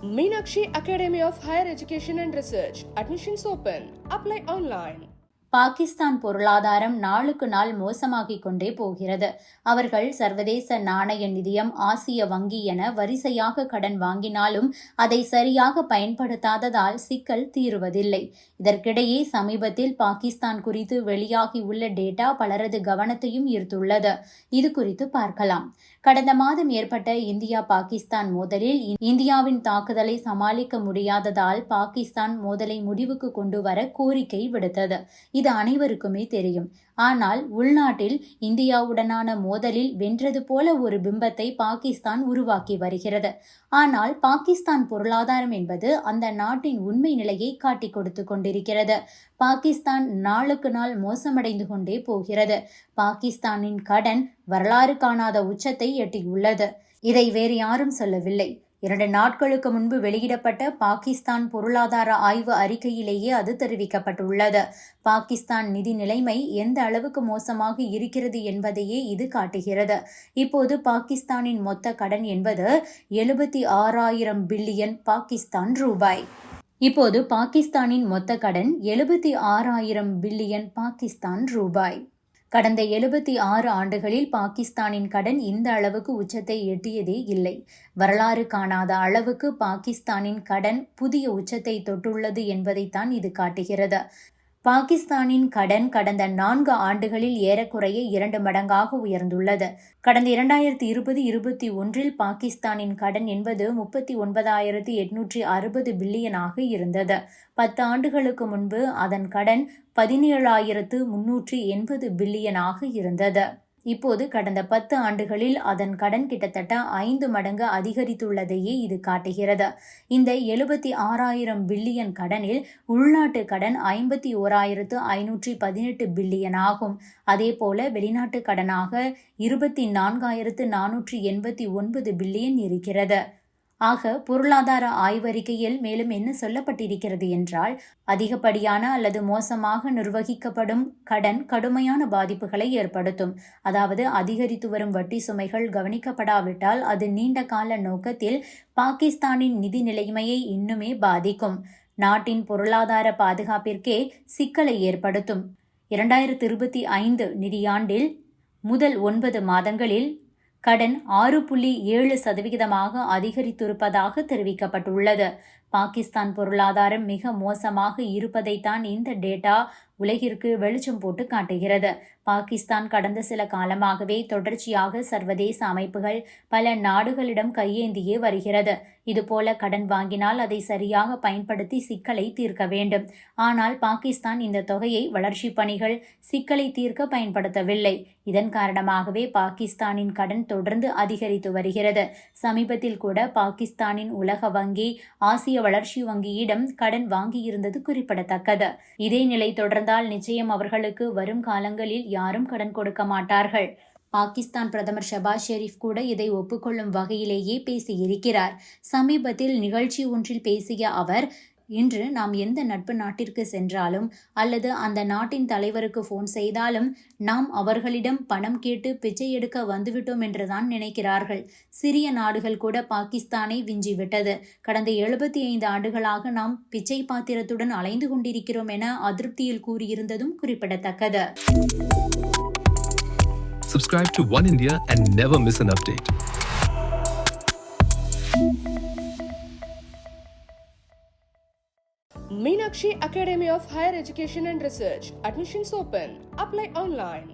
Meenakshi Academy of Higher Education and Research. Admissions open. Apply online. Pakistan பொருளாதாரம் நாளுக்கு நாள் மோசமாகிக் கொண்டே போகிறது. அவர்கள் சர்வதேச நாணய நிதியம், ஆசிய வங்கி என வரிசையாக கடன் வாங்கினாலும் அதை சரியாக பயன்படுத்தாததால் சிக்கல் தீருவதில்லை. இதற்கிடையே சமீபத்தில் பாகிஸ்தான் குறித்து வெளியாகியுள்ள டேட்டா பலரது கவனத்தையும் ஈர்த்துள்ளது. இது குறித்து பார்க்கலாம். கடந்த மாதம் ஏற்பட்ட இந்தியா பாகிஸ்தான் மோதலில் இந்தியாவின் தாக்குதலை சமாளிக்க முடியாததால் பாகிஸ்தான் மோதலை முடிவுக்கு கொண்டு வர கோரிக்கை விடுத்தது. இது அனைவருக்குமே தெரியும். ஆனால் உள்நாட்டில் இந்தியாவுடனான மோதலில் வென்றது போல ஒரு பிம்பத்தை பாகிஸ்தான் உருவாக்கி வருகிறது. ஆனால் பாகிஸ்தான் பொருளாதாரம் என்பது அந்த நாட்டின் உண்மை நிலையை காட்டிக் கொடுத்து கொண்டிருக்கிறது. பாகிஸ்தான் நாளுக்கு நாள் மோசமடைந்து கொண்டே போகிறது. பாகிஸ்தானின் கடன் வரலாறு காணாத உச்சத்தை எட்டியுள்ளது. இதை வேறு யாரும் சொல்லவில்லை. 2 நாட்களுக்கு முன்பு வெளியிடப்பட்ட பாகிஸ்தான் பொருளாதார ஆய்வு அறிக்கையிலேயே அது தெரிவிக்கப்பட்டுள்ளது. பாகிஸ்தான் நிதி நிலைமை எந்த அளவுக்கு மோசமாக இருக்கிறது என்பதையே இது காட்டுகிறது. இப்போது பாகிஸ்தானின் மொத்த கடன் என்பது 76,000 பில்லியன் பாகிஸ்தான் ரூபாய். இப்போது பாகிஸ்தானின் மொத்த கடன் 76,000 பில்லியன் பாகிஸ்தான் ரூபாய். கடந்த 76 ஆண்டுகளில் பாகிஸ்தானின் கடன் இந்த அளவுக்கு உச்சத்தை எட்டியதே இல்லை. வரலாறு காணாத அளவுக்கு பாகிஸ்தானின் கடன் புதிய உச்சத்தை தொட்டுள்ளது என்பதைத்தான் இது காட்டுகிறது. பாகிஸ்தானின் கடன் கடந்த 4 ஆண்டுகளில் ஏறக்குறைய 2 மடங்காக உயர்ந்துள்ளது. கடந்த 2020-21 பாகிஸ்தானின் கடன் என்பது 39,860 பில்லியனாக இருந்தது. 10 ஆண்டுகளுக்கு முன்பு அதன் கடன் 17,380 பில்லியனாக இருந்தது. இப்போது கடந்த 10 ஆண்டுகளில் அதன் கடன் கிட்டத்தட்ட 5 மடங்கு அதிகரித்துள்ளதையே இது காட்டுகிறது. இந்த 76,000 பில்லியன் கடனில் உள்நாட்டு கடன் 51,518 பில்லியன் ஆகும். அதேபோல வெளிநாட்டு கடனாக 24,489 பில்லியன் இருக்கிறது. ஆக பொருளாதார ஆய்வறிக்கையில் மேலும் என்ன சொல்லப்பட்டிருக்கிறது என்றால், அதிகப்படியான அல்லது மோசமாக நிர்வகிக்கப்படும் கடன் கடுமையான பாதிப்புகளை ஏற்படுத்தும். அதாவது அதிகரித்து வரும் வட்டி சுமைகள் கவனிக்கப்படாவிட்டால் அது நீண்ட கால நோக்கத்தில் பாகிஸ்தானின் நிதி நிலைமையை இன்னுமே பாதிக்கும். நாட்டின் பொருளாதார பாதுகாப்பிற்கே சிக்கலை ஏற்படுத்தும். 2025 நிதியாண்டில் முதல் 9 மாதங்களில் கடன் 6.7% அதிகரித்திருப்பதாக தெரிவிக்கப்பட்டுள்ளது. பாகிஸ்தான் பொருளாதாரம் மிக மோசமாக இருப்பதைத்தான் இந்த டேட்டா உலகிற்கு வெளிச்சம் போட்டு காட்டுகிறது. பாகிஸ்தான் கடந்த சில காலமாகவே தொடர்ச்சியாக சர்வதேச அமைப்புகள் பல நாடுகளிடம் கையேந்தியே வருகிறது. இதுபோல கடன் வாங்கினால் அதை சரியாக பயன்படுத்தி சிக்கலை தீர்க்க வேண்டும். ஆனால் பாகிஸ்தான் இந்த தொகையை வளர்ச்சி பணிகள், சிக்கலை தீர்க்க பயன்படுத்தவில்லை. இதன் காரணமாகவே பாகிஸ்தானின் கடன் தொடர்ந்து அதிகரித்து வருகிறது. சமீபத்தில் கூட பாகிஸ்தானின் உலக வங்கி, ஆசிய வளர்ச்சி வங்கியிடம் கடன் வாங்கியிருந்தது குறிப்பிடத்தக்கது. இதே நிலை தொடர்ந்தால் நிச்சயம் அவர்களுக்கு வரும் காலங்களில் யாரும் கடன் கொடுக்க மாட்டார்கள். பாகிஸ்தான் பிரதமர் ஷபாஸ் ஷெரீப் கூட இதை ஒப்புக்கொள்ளும் வகையிலேயே பேசியிருக்கிறார். சமீபத்தில் நிகழ்ச்சி ஒன்றில் பேசிய அவர், இன்று நாம் எந்த நட்பு நாட்டிற்கு சென்றாலும் அல்லது அந்த நாட்டின் தலைவருக்கு போன் செய்தாலும் நாம் அவர்களிடம் பணம் கேட்டு பிச்சை எடுக்க வந்துவிட்டோம் என்றுதான் நினைக்கிறார்கள். சிறிய நாடுகள் கூட பாகிஸ்தானை விஞ்சிவிட்டது. கடந்த 75 ஆண்டுகளாக நாம் பிச்சை பாத்திரத்துடன் அலைந்து கொண்டிருக்கிறோம் என அதிருப்தியில் கூறியிருந்ததும் குறிப்பிடத்தக்கது. Subscribe to One India and never miss an update. Meenakshi Academy of Higher Education and Research. Admissions open. Apply online.